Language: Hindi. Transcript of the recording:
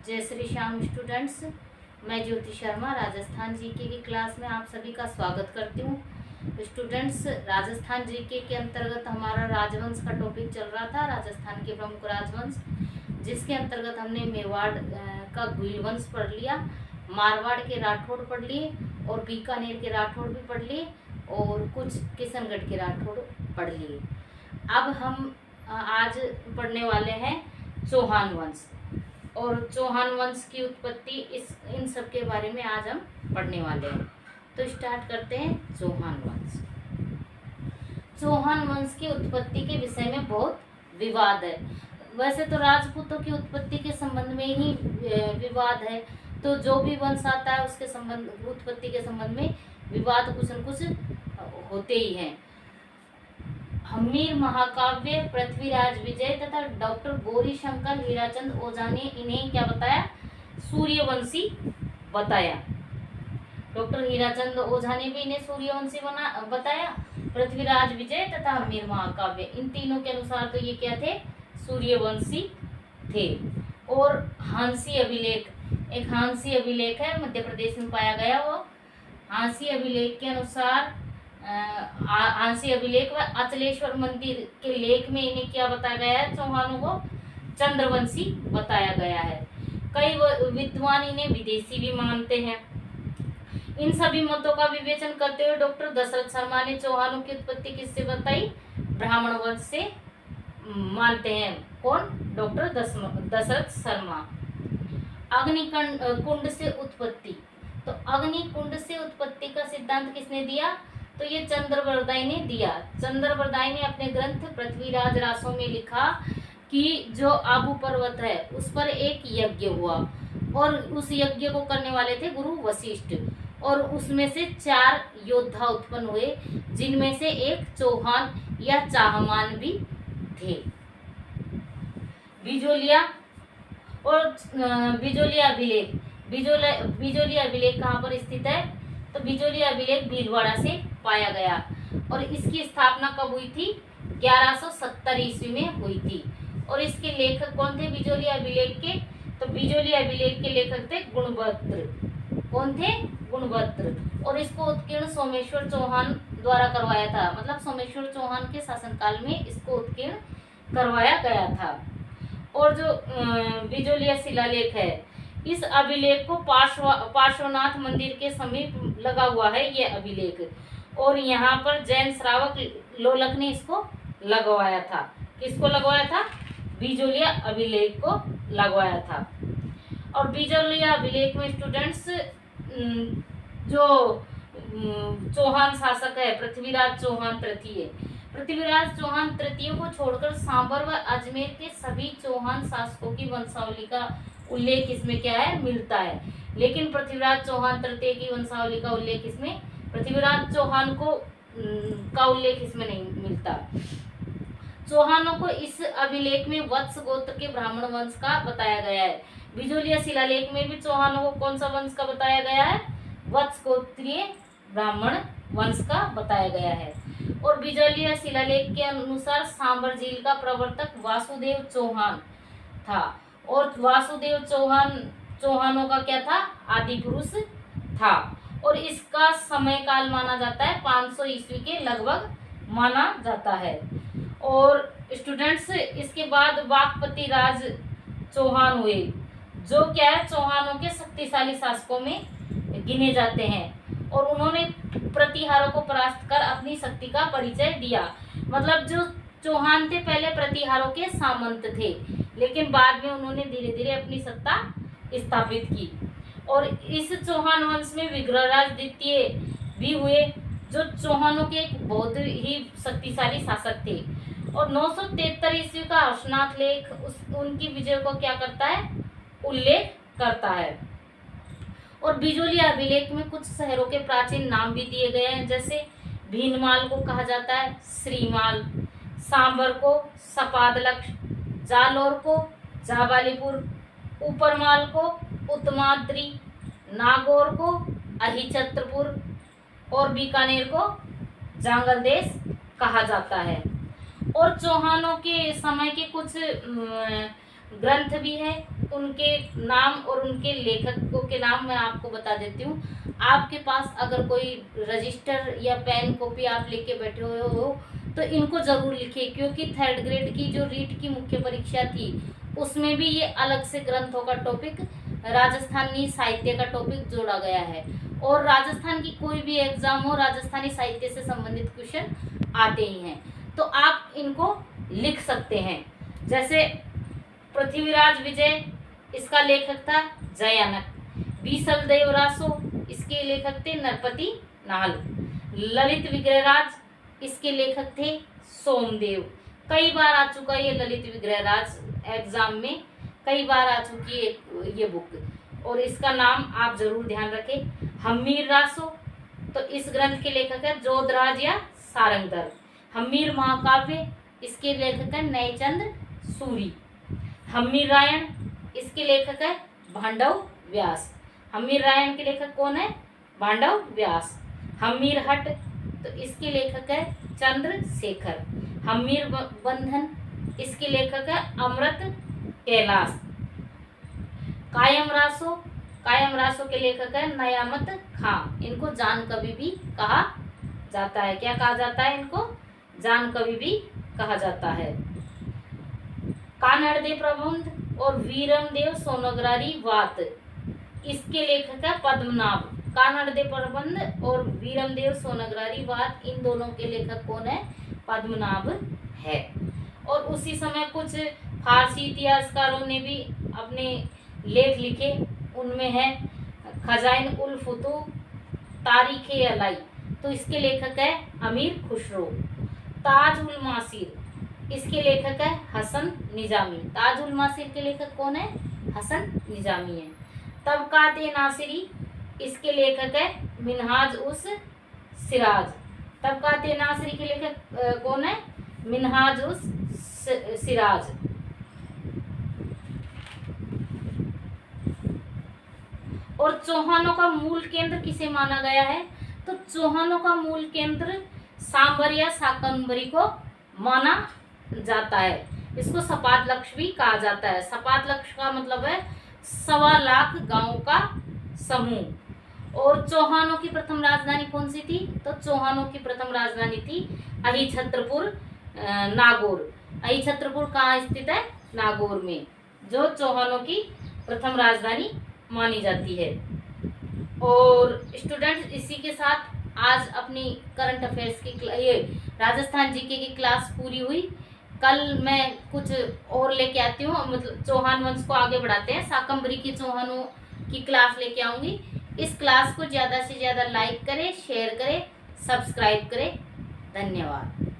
जय श्री श्याम स्टूडेंट्स। मैं ज्योति शर्मा राजस्थान जीके की क्लास में आप सभी का स्वागत करती हूँ। स्टूडेंट्स, राजस्थान जीके के अंतर्गत हमारा राजवंश का टॉपिक चल रहा था, राजस्थान के प्रमुख राजवंश, जिसके अंतर्गत हमने मेवाड़ का गुइल वंश पढ़ लिया, मारवाड़ के राठौड़ पढ़ लिए और बीकानेर के राठौड़ भी पढ़ लिए और कुछ किशनगढ़ के राठौड़ पढ़ लिए। अब हम आज पढ़ने वाले हैं चौहान वंश, और चौहान वंश की उत्पत्ति इन सब के बारे में आज हम पढ़ने वाले हैं। तो स्टार्ट करते हैं। चौहान वंश। चौहान वंश की उत्पत्ति के विषय में बहुत विवाद है। वैसे तो राजपूतों की उत्पत्ति के संबंध में ही विवाद है, तो जो भी वंश आता है उसके संबंध उत्पत्ति के संबंध में विवाद कुछ न कुछ होते ही हैं। हम्मीर महाकाव्य, पृथ्वीराज विजय तथा डॉक्टर गौरी शंकर हीराचंद ओझा ने इन्हें क्या बताया? सूर्यवंशी बताया। डॉक्टर हीराचंद ओझा ने भी इन्हें सूर्यवंशी बताया। पृथ्वीराज विजय तथा हम्मीर महाकाव्य, इन तीनों के अनुसार तो ये क्या थे? सूर्यवंशी थे। और हांसी अभिलेख, एक हांसी अभिलेख है, मध्य प्रदेश में पाया गया। वो हांसी अभिलेख के अनुसार हांसी अभिलेख व अचलेश्वर मंदिर के लेख में इन्हें क्या बताया गया है? चौहानों को चंद्रवंशी बताया गया है। कई विद्वान इन्हें विदेशी भी मानते हैं। इन सभी मतों का विवेचन करते हुए डॉक्टर दशरथ शर्मा ने चौहानों की उत्पत्ति किससे बताई? ब्राह्मण वंश से मानते हैं। कौन? डॉक्टर दशरथ शर्मा। अग्निकुंड से उत्पत्ति, तो अग्निकुंड से उत्पत्ति का सिद्धांत किसने दिया? तो ये चंद्रवरदाई ने दिया। चंद्रवरदाई ने अपने ग्रंथ पृथ्वीराज रासों में लिखा कि जो आबू पर्वत है उस पर एक यज्ञ हुआ और उस यज्ञ को करने वाले थे गुरु वशिष्ठ, और उसमें से 4 योद्धा उत्पन्न हुए, जिनमें से एक चौहान या चाहमान भी थे। बिजोलिया और बिजोलिया अभिलेख, बिजोलिया अभिलेख कहाँ पर स्थित है? तो बिजोलिया अभिलेख भीलवाड़ा से पाया गया, और इसकी स्थापना कब हुई थी? 1170 ईस्वी में हुई थी। और इसके लेखक कौन थे बिजोलिया अभिलेख के? तो बिजोलिया अभिलेख के लेखक थे गुणवत्र। कौन थे? गुणवत्र। और इसको उत्कीर्ण सोमेश्वर चौहान द्वारा करवाया था, मतलब सोमेश्वर चौहान के शासनकाल में इसको उत्कीर्ण करवाया गया था। और जो बिजोलिया शिलालेख है, इस अभिलेख को पार्श्वनाथ मंदिर के समीप लगा हुआ है ये अभिलेख, और यहाँ पर जैन श्रावक लोलक ने इसको लगवाया था। किसको लगवाया था? बिजोलिया अभिलेख को लगवाया था। और बिजोलिया अभिलेख में स्टूडेंट्स जो चौहान शासक है पृथ्वीराज चौहान तृतीय, पृथ्वीराज चौहान तृतीय को छोड़कर सांबर व अजमेर के सभी चौहान शासकों की वंशावली का उल्लेख इसमें क्या है? मिलता है। लेकिन पृथ्वीराज चौहान तृतीय की वंशावली का उल्लेख इसमें, पृथ्वीराज चौहान को का उल्लेख इसमें नहीं मिलता। चौहानों को इस अभिलेख में वत्स गोत्र के ब्राह्मण वंश का बताया गया है। बिजोलिया शिलालेख में भी चौहानों को कौन सा वंश का बताया गया है? वत्स गोत्रीय ब्राह्मण वंश का बताया गया है। और बिजोलिया शिलालेख के अनुसार सांबर झील का प्रवर्तक वासुदेव चौहान था, और वासुदेव चौहानों का क्या था? आदि पुरुष था। और इसका समय काल माना जाता है 500 ईस्वी के लगभग माना जाता है। और स्टूडेंट्स, इसके बाद वाकपति राज चौहान हुए, जो क्या है? चौहानों के शक्तिशाली शासकों में गिने जाते हैं, और उन्होंने प्रतिहारों को परास्त कर अपनी शक्ति का परिचय दिया। मतलब जो चौहान थे पहले प्रतिहारों के सामंत थे, लेकिन बाद में उन्होंने धीरे धीरे अपनी सत्ता स्थापित की। और इस चौहान वंश में विग्रहराज द्वितीय भी हुए, जो चौहानों के एक बहुत ही शक्तिशाली शासक थे। और 973 ईस्वी का हर्षनाथ लेख उनकी विजय को क्या करता है? उल्लेख करता है। और बिजोलिया अभिलेख में कुछ शहरों के प्राचीन नाम भी दिए गए हैं, जैसे भीनमाल को कहा जाता है श्रीमाल, सांबर को सपादलक्ष, जालोर को जाबालीपुर, ऊपरमाल को उत्तमाद्री, नागौर को अहिछत्रपुर, और बीकानेर को जांगल देश कहा जाता है। और चौहानों के समय के कुछ ग्रंथ भी है, उनके नाम और उनके लेखकों के नाम मैं आपको बता देती हूँ। आपके पास अगर कोई रजिस्टर या पेन कॉपी आप लेके बैठे हुए हो तो इनको जरूर लिखिए, क्योंकि 3rd ग्रेड की जो रीट की मुख्य परीक्षा थी उसमें भी ये अलग से ग्रंथों का टॉपिक, राजस्थानी साहित्य का टॉपिक जोड़ा गया है। और राजस्थान की कोई भी एग्जाम हो, राजस्थानी साहित्य से संबंधित क्वेश्चन आते ही हैं, तो आप इनको लिख सकते हैं। जैसे पृथ्वीराज विजय, इसका लेखक था जयानक। बीसलदेव रासो, इसके लेखक थे नरपति नाल। ललित विग्रहराज, इसके लेखक थे सोमदेव। कई बार आ चुका है ये ललित विग्रहराज, एग्जाम में कई बार आ चुकी है ये बुक, और इसका नाम आप जरूर ध्यान रखें। हम्मीर रासो, तो इस ग्रंथ के लेखक है जोधराज या सारंगधर। हम्मीर महाकाव्य, इसके लेखक है नयचंद सूरी। हम्मीर रायण, इसके लेखक है भांडव व्यास। हम्मीर रायण के लेखक कौन है? भांडव व्यास। हम्मीर हट, तो इसके लेखक है चंद्रशेखर। हम्मीर बंधन, इसके लेखक है अमृत कैलाश। कायम रासो, कायम रासो के लेखक है नयामत खां। इनको जान कवि भी कहा जाता है। क्या कहा जाता है इनको? जान कवि भी कहा जाता है। कानड़देव प्रबंध और वीरमदेव सोनग्रारी वात, इसके लेखक है पद्मनाभ। कानड़देव प्रबंध और वीरमदेव सोनग्रारी वात, इन दोनों के लेखक कौन है? पद्मनाभ है। और उसी समय कुछ फारसी इतिहासकारों ने भी अपने लेख लिखे, उनमें है खजाइन उल फुतूह, तारीखे अलाई, तो इसके लेखक है अमीर खुसरो। ताज उल मासिर, इसके लेखक है हसन निजामी। ताज उल मासिर के लेखक कौन है? हसन निजामी है। तबकात-ए नासिरी, इसके लेखक है मिनहाज उस सिराज। तबकात-ए नासिरी के लेखक कौन है? मिनहाज उस सिराज। और चौहानों का मूल केंद्र किसे माना गया है? तो चौहानों का मूल केंद्र सांबर या शाकंभरी को माना जाता है। इसको सपाट लक्ष्य भी कहा जाता है। सपाट लक्ष्य का मतलब है 1.25 लाख गांवों का समूह। और चौहानों की प्रथम राजधानी कौन सी थी? तो चौहानों की प्रथम राजधानी थी अहिछत्रपुर नागौर। अहिछत्रपुर कहाँ स्थित है? नागौर में, जो चौहानों की प्रथम राजधानी मानी जाती है। और स्टूडेंट्स, इसी के साथ आज अपनी करंट अफेयर्स की ये राजस्थान जीके की क्लास पूरी हुई। कल मैं कुछ और लेके आती हूँ, मतलब चौहान वंश को आगे बढ़ाते हैं, शाकंभरी के चौहानों की क्लास लेके आऊंगी। इस क्लास को ज़्यादा से ज़्यादा लाइक करें, शेयर करें, सब्सक्राइब करें। धन्यवाद।